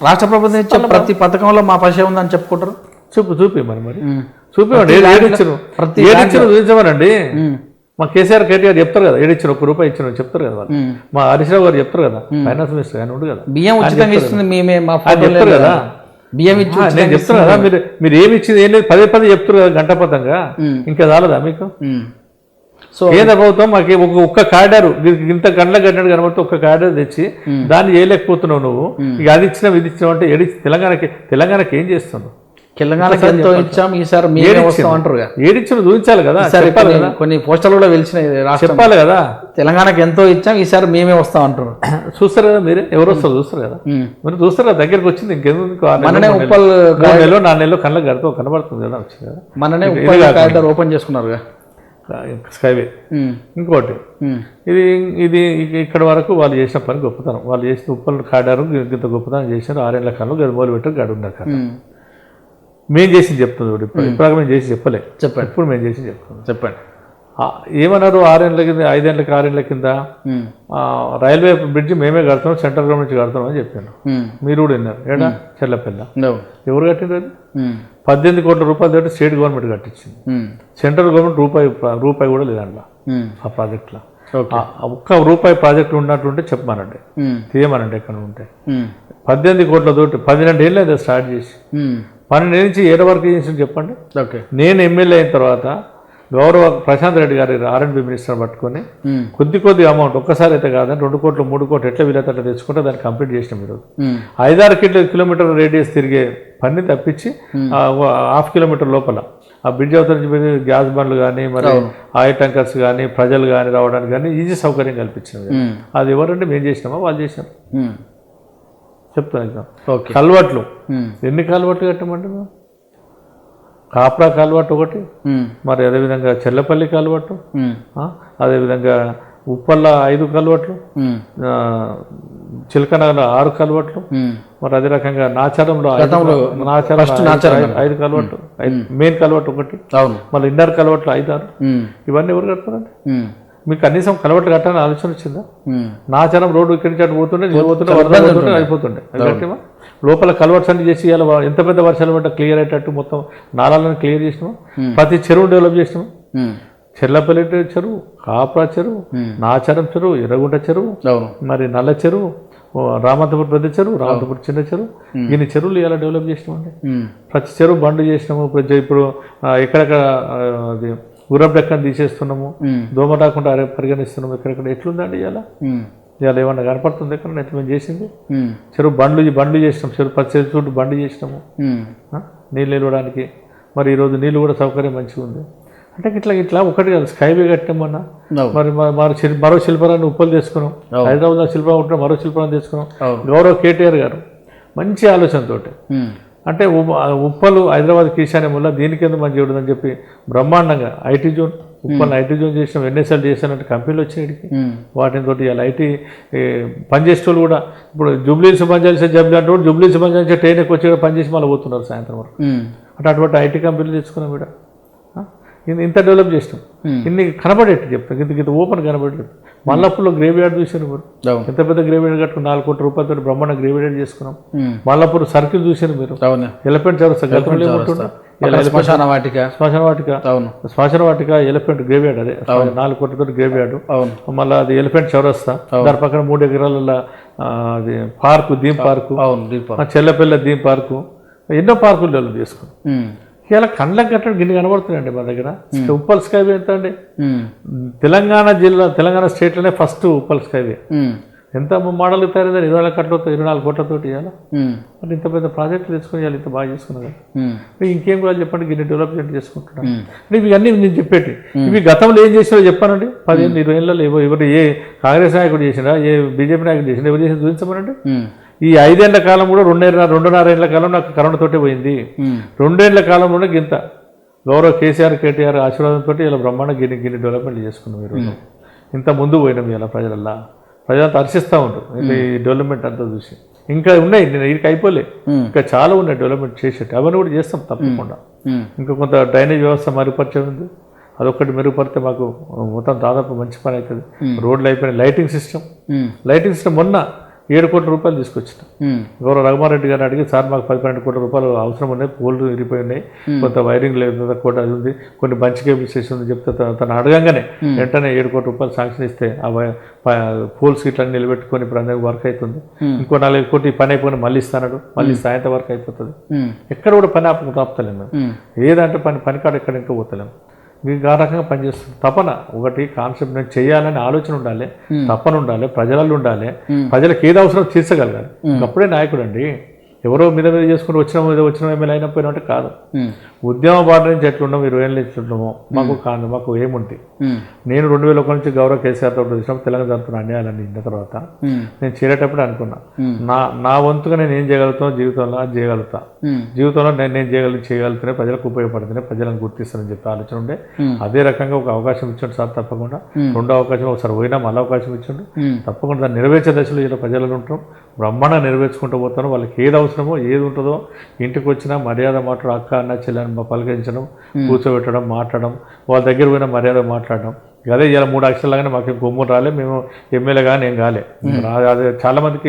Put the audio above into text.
రాష్ట్ర ప్రభుత్వం ఇచ్చే ప్రతి పథకంలో మా పైసే ఉందని చెప్పుకుంటారు. చూపిమని మరి చూపిమండి. ఏడిచ్చారు చూపించమనండి. మా కేసీఆర్ కేటీఆర్ చెప్తారు కదా, ఏడిచ్చారు ₹1 ఇచ్చిన చెప్తారు కదా వాళ్ళు. మా హరీష్ రావు గారు చెప్తారు కదా, ఫైనాన్స్ మినిస్టర్ ఆయన ఉండు కదా, బియ్యం ఉచితంగా ఇస్తుంది మేమే మా చెప్తారు కదా, బియ్యం ఇచ్చి నేను చెప్తాను కదా. మీరు ఏమి ఇచ్చింది ఏం లేదు, పదే చెప్తారు కదా గంటపథంగా. ఇంకా చాలదా మీకు? సో కేంద్ర ప్రభుత్వం మాకు ఒక్క కార్డర్ ఇంత గంటల గంటలు కనబడితే ఒక్క కార్డర్ తెచ్చి దాన్ని చేయలేకపోతున్నావు నువ్వు. ఇక అది ఇచ్చినావు ఇది ఇచ్చినావు అంటే తెలంగాణకి ఏం చేస్తున్నావు? తెలంగాణకి ఎంతో ఇచ్చాం, ఈసారి ఏడిచ్చిన చూపించాలి కదా, చెప్పాలి కదా. కొన్ని పోస్టర్లు కూడా వెలిచినాయి, చెప్పాలి కదా. తెలంగాణకి ఎంతో ఇచ్చాం, ఈసారి మేమే వస్తాం అంటారు. చూస్తారు కదా మీరే, ఎవరు వస్తారు చూస్తారు కదా, మీరు చూస్తారు కదా. దగ్గరికి వచ్చింది ఇంకెందుకు, మననే ఉప్పల్ 4 నెలలు 4 నెలలు కళ్ళకు కనబడుతుంది కదా వచ్చింది కదా. మననే ఉప్పల్ కార్డర్ ఓపెన్ చేసుకున్నారు స్కైవే. ఇంకోటి ఇది ఇక్కడ వరకు వాళ్ళు చేసిన పని గొప్పతనం. వాళ్ళు చేసిన ఉప్పల్ కార్డారు ఇంత గొప్పతనం చేశారు. 6 ఏళ్ల కాలంలో గదిమూలు పెట్టారు, గడు ఉన్నారు. మేము చేసి చెప్తుంది ఇప్పుడు మేము చేసి చెప్పలే, చెప్పండి. ఇప్పుడు మేము చేసి చెప్తున్నాం. చెప్పండి. ఏమన్నారు? 6 ఏళ్ళ కింద 5 ఏళ్ళకి 6 ఏళ్ళ కింద రైల్వే బ్రిడ్జ్ మేమే కడుతున్నాం, సెంట్రల్ గవర్నమెంట్ నుంచి కడుతున్నాం అని చెప్పాను. మీరు కూడా విన్నారు. ఏడా చెల్లపిల్ల ఎవరు కట్టింది? అది 18 కోట్ల రూపాయలు తోటి స్టేట్ గవర్నమెంట్ కట్టించింది. సెంట్రల్ గవర్నమెంట్ రూపాయి కూడా లేదండి ఆ ప్రాజెక్టులో. ₹1 ప్రాజెక్టు ఉన్నట్టుంటే చెప్పమనండి, తీయమనండి ఎక్కడ ఉంటే. 18 కోట్లతోటి 12 ఏళ్ళు అయితే స్టార్ట్ చేసి 12 ఏళ్ళ నుంచి ఏడ వరకు చేసి చెప్పండి. నేను ఎమ్మెల్యే అయిన తర్వాత గౌరవ ప్రశాంత్ రెడ్డి గారి R&B మినిస్టర్ పట్టుకొని కొద్ది అమౌంట్, ఒక్కసారి అయితే కాదని 2 కోట్లు 3 కోట్లు ఎట్లా వీలైతే అట్లా తెచ్చుకుంటే దాన్ని కంప్లీట్ చేసినాం. ఈరోజు 5-6 కిలోమీటర్ రేడియస్ తిరిగే పని తప్పించి 1/2 కిలోమీటర్ లోపల ఆ బ్రిడ్జ్ అవతల నుంచి గ్యాస్ బండ్లు కానీ, మరి ఆయిల్ ట్యాంకర్స్ కానీ, ప్రజలు కానీ రావడానికి కానీ ఈజీ సౌకర్యం కల్పించినది. అది ఎవరంటే మేము చేసినామా వాళ్ళు చేసినాం చెప్తాను. కల్వర్ట్లు ఎన్ని కల్వర్ట్లు కట్టమంటే మేము? కాప్రా కాలువట్టు ఒకటి, మరి అదేవిధంగా చెల్లపల్లి కాలువట్టు, అదేవిధంగా ఉప్పల్ల 5 కాలువట్లు, చిలకనగర్లో 6 కాలువట్లు, మరి అదే రకంగా నాచారంలో 5 కాలువట్లు, మెయిన్ కాలువట్టు ఒకటి, మళ్ళీ ఇన్నర్ కాలువట్లు 5-6. ఇవన్నీ ఎవరు కడతారండి? మీకు కనీసం కలవట్లు కట్టాలని ఆలోచన వచ్చిందా? నాచారం రోడ్డు ఇక్కడి నుంచి అటు పోతుండే అయిపోతుండే. కట్టేమా లోపల కలవర్ట్స్ అన్ని చేసి ఎంత పెద్ద వర్షాలు పడ్డా క్లియర్ అయ్యేటట్టు మొత్తం నాళాలను క్లియర్ చేసినాము. ప్రతి చెరువు డెవలప్ చేసినాము. చెర్లపల్లి చెరువు, కాప్రా చెరువు, నాచారం చెరువు, ఎర్రగుంట చెరువు, మరి నల్ల చెరువు, రామంతపూర్ పెద్ద చెరువు, రామంతపూర్ చిన్న చెరువు, ఇన్ని చెరువులు ఇలా డెవలప్ చేసినామండి. ప్రతి చెరువు బండ్లు చేసినాము. ఇప్పుడు ఎక్కడెక్కడ అది గుర్రపు డెక్కని తీసేస్తున్నాము, దోమ రాకుండా పరిగణిస్తున్నాము. ఎక్కడెక్కడ ఎట్లుందండి ఇవాళ ఏమన్నా కనపడుతుంది ఎక్కడ ఎట్లా మేము చేసింది? చెరువు బండ్లు చేసినాం, ప్రతి చెరువు చుట్టూ బండ్లు చేసినాము నీళ్ళు నిలవడానికి. మరి ఈరోజు నీళ్ళు కూడా సౌకర్యం మంచిగా ఉంది. అంటే ఇట్లా ఒకటి కాదు, స్కైవే కట్టామన్నా. మరి మరో శిల్పరాన్ని ఉప్పలు తీసుకున్నాం, హైదరాబాద్లో శిల్పరావు ఉంటే మరో శిల్పరాన్ని తీసుకున్నాం. గౌరవ కేటీఆర్ గారు మంచి ఆలోచనతోటి, అంటే ఉప్పలు హైదరాబాద్ ఈశాన్యం వల్ల దీనికి ఎందుకు మంచి ఉండదని చెప్పి బ్రహ్మాండంగా IT zone, Uppal IT zone చేసినాం. NSL చేసినట్టు కంపెనీలు వచ్చాయి వాటితో. ఇలా ఐటీ పనిచేసే వాళ్ళు కూడా ఇప్పుడు జూబ్లీస్ పనిచేసే అంటే జూబ్లీస్ పనిచేసే ట్రైన్ ఎక్కువ వచ్చి పనిచేసి మళ్ళీ పోతున్నారు సాయంత్రం వరకు. అంటే అటువంటి ఐటీ కంపెనీలు తెచ్చుకున్నాం. ఇక్కడ ఇంత డెవలప్ చేసినాం. ఇన్ని కనబడేట్టు చెప్తాను, ఇంత ఓపెన్ కనబడేట్టు. మల్లాపూర్లో గ్రేవ్ యార్డ్ చూసాను మీరు, ఎంత పెద్ద గ్రేవ్ యార్డ్ కట్టుకుని 4 కోట్ల రూపాయలతో బ్రహ్మాండ గ్రేవ్ యార్డ్ చేసుకున్నాం. మల్లాపూర్ సర్కిల్ చూసాను మీరు, ఎలిఫెంట్ చౌరస్తా, శ్మశాన వాటిక ఎలిఫెంట్ గ్రేవ్ యార్డ్, అదే 4 కోట్లతో గ్రేవ్ యార్డ్. మళ్ళీ అది ఎలిఫెంట్ చౌరస్తా, దాని పక్కన 3 ఎకరాల అది park, theme park, Chellapalli theme park, ఎన్నో పార్కులు డెవలప్ చేసుకున్నాం. ఇలా కండ్లకు కట్టడం గిన్నె కనబడుతున్నాయండి మా దగ్గర. ఉప్పల్ స్కైవే ఎంత అండి? తెలంగాణ స్టేట్లోనే ఫస్ట్ ఉప్పల్ స్కైవే. ఎంత మోడల్ తయారైందని 24 కోట్లతో 24 కోట్లతోటి ఇవ్వాలి. మరి ఇంత పెద్ద ప్రాజెక్టులు తెచ్చుకుని ఇవాళ ఇంత బాగా చేసుకున్నారు. ఇంకేం కూడా చెప్పండి, గిన్నె డెవలప్మెంట్ చేసుకుంటున్నాను. ఇవి అన్నీ నేను చెప్పేటి. ఇవి గతంలో ఏం చేసినా చెప్పానండి. 15-20 ఏళ్ళలో ఎవరు ఏ కాంగ్రెస్ నాయకుడు చేసినా, ఏ బీజేపీ నాయకుడు చేసినా, ఎవరు చేసినా చూపించమనండి. ఈ 5 ఏళ్ల కాలం కూడా 2.5 ఏళ్ల కాలం నాకు కరోనాతోటే పోయింది. 2 ఏళ్ల కాలంలోనే గింత గౌరవ కేసీఆర్ కేటీఆర్ ఆశీర్వాదంతో ఇలా బ్రహ్మాండ గిన్నె డెవలప్మెంట్ చేసుకున్నాం. మీరు ఇంత ముందు పోయినాం. ఇలా ప్రజలంతా హర్షిస్తూ ఉంటారు ఈ డెవలప్మెంట్ అంతా చూసి. ఇంకా ఉన్నాయి, నేను ఇది అయిపోలే, ఇంకా చాలా ఉన్నాయి డెవలప్మెంట్ చేసేటి. అవన్నీ కూడా చేస్తాం తప్పకుండా. ఇంకా కొంత డ్రైనేజ్ వ్యవస్థ మెరుగుపరిచే ఉంది, అదొక్కటి మెరుగుపడితే మాకు మొత్తం దాదాపు మంచి పని అవుతుంది. రోడ్లు అయిపోయినాయి. లైటింగ్ సిస్టమ్ మొన్న 7 కోట్ల రూపాయలు తీసుకొచ్చిన. గౌరవ రఘుమారెడ్డి గారిని అడిగి సార్ మాకు 10-12 కోట్ల రూపాయలు అవసరం ఉన్నాయి, పోల్లు విరిగిపోయి ఉన్నాయి, కొంత వైరింగ్ లేదు, కోట అది ఉంది, కొన్ని బంచ్ కేబుల్ స్టేషన్ ఉంది చెప్తే తను అడగంగానే వెంటనే 7 కోట్ల రూపాయలు శాంక్షన్ ఇస్తే ఆ పోల్ సీట్లన్నీ నిలబెట్టుకొని ఇప్పుడు అందరికి వర్క్ అవుతుంది. ఇంకో 4 కోట్లు పని అయిపోయి మళ్ళీ ఇస్తాడు, మళ్ళీ సాయంత్రం వరకు అయిపోతుంది. ఎక్కడ కూడా పని ఆపుతలేము మేము. ఏదంటే పని కాడ ఎక్కడ ఇంకా పోతలేము. మీకు ఆ రకంగా పనిచేస్తుంది. తపన ఒకటి కాన్సెప్ట్ నేను చేయాలని ఆలోచన ఉండాలి, తపన ఉండాలి, ప్రజలలో ఉండాలి, ప్రజలకు ఏది అవసరం తీర్చగలగాలి. అప్పుడే నాయకుడు అండి. ఎవరో మీద చేసుకుని వచ్చిన ఎమ్మెల్యే అయినపోయినా అంటే కాదు. ఉద్యమ బాట నుంచి ఎట్లున్నాం, 20 ఏళ్ళు ఎట్లున్నామో మాకు ఏముంది. నేను 2001 నుంచి గౌరవ కేసీఆర్తో చూసినప్పుడు తెలంగాణ జరుగుతున్న అన్యాయాలన్నీ ఇన్న తర్వాత నేను చేరేటప్పుడు అనుకున్నా, నా వంతుగా నేను ఏం చేయగలుగుతాను జీవితంలో అది చేయగలుగుతా, జీవితంలో నేను చేయగలుగుతానే ప్రజలకు ఉపయోగపడుతున్నాయి, ప్రజలను గుర్తిస్తానని చెప్పి ఆలోచన ఉండే. అదే రకంగా ఒక అవకాశం ఇచ్చాడు సార్, తప్పకుండా రెండో అవకాశం ఒకసారి పోయినా మళ్ళీ అవకాశం ఇచ్చాడు, తప్పకుండా దాన్ని నెరవేర్చే దశలో ఇలా ప్రజలను ఉంటాం, బ్రహ్మాండంగా నెరవేర్చుకుంటూ పోతాను. వాళ్ళకి ఏది అవసరమో ఏది ఉంటుందో ఇంటికి వచ్చినా మర్యాద మాట్లాడు, అక్క అన్న చెల్లెని పలకరించడం, కూర్చోబెట్టడం, మాట్లాడడం, వాళ్ళ దగ్గర పోయిన మర్యాద మాట్లాడడం. అదే ఇలా 3 అక్షరాలుగానే మాకు కొమ్ము రాలే, మేము ఎమ్మెల్యే కానీ ఏం కాలే. అదే చాలా మందికి